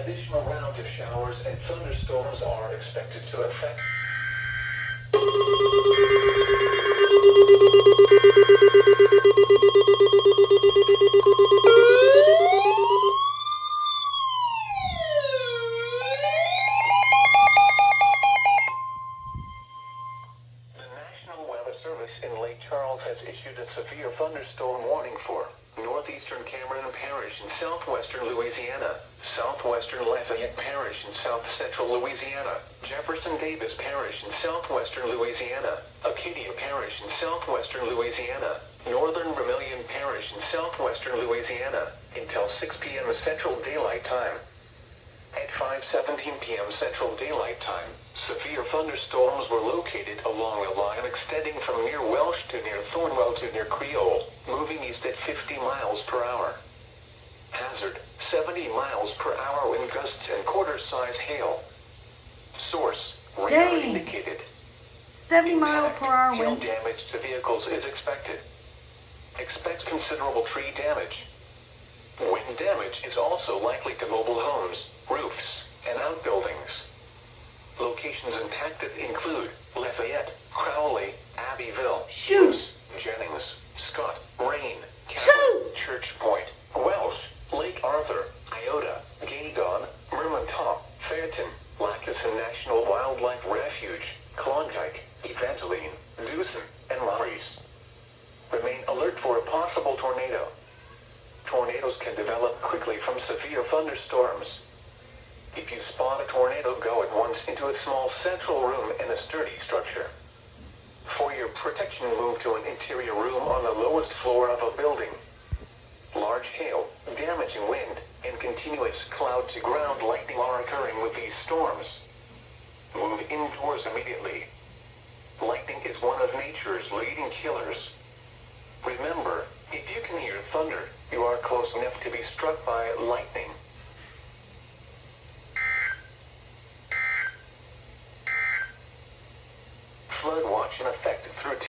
additional round of showers and thunderstorms are expected to affect. The National Weather Service in Lake Charles has issued a severe thunderstorm warning for northeastern Cameron Parish in southwestern Louisiana, southwestern Lafayette Parish in south central Louisiana, Jefferson Davis Parish in southwestern Louisiana, Acadia Parish in southwestern Louisiana, northern Vermilion Parish in southwestern Louisiana, until 6 p.m. Central Daylight Time. At 5:17 p.m. Central Daylight Time, severe thunderstorms were located along a line extending from near Welsh to near Thornwell to near Creole, moving east at 50 miles per hour. Hazard, 70 miles per hour wind gusts and quarter-size hail. Source, radar indicated. 70-mile-per-hour Hail winds. damage to vehicles is expected. Expect considerable tree damage. Wind damage is also likely to mobile homes, roofs, and outbuildings. Locations impacted include Lafayette, Crowley, Abbeville, Shoot! Jennings, Scott, Rain, Shoot! Church Point, Welsh, Lake Arthur, Iota, Gaydon, Mermentau, Fairton, Lackawanna National Wildlife Refuge, Klondike, Evangeline, Dewson, and Maurice. Remain alert for a possible tornado. Tornadoes can develop quickly from severe thunderstorms. If you spot a tornado, go at once into a small central room in a sturdy structure. For your protection, move to an interior room on the lowest floor of a building. Large hail, damaging wind, and continuous cloud-to-ground lightning are occurring with these storms. Move indoors immediately. Lightning is one of nature's leading killers. Remember, if you can hear thunder, you are close enough to be struck by lightning. Flood watch in effect through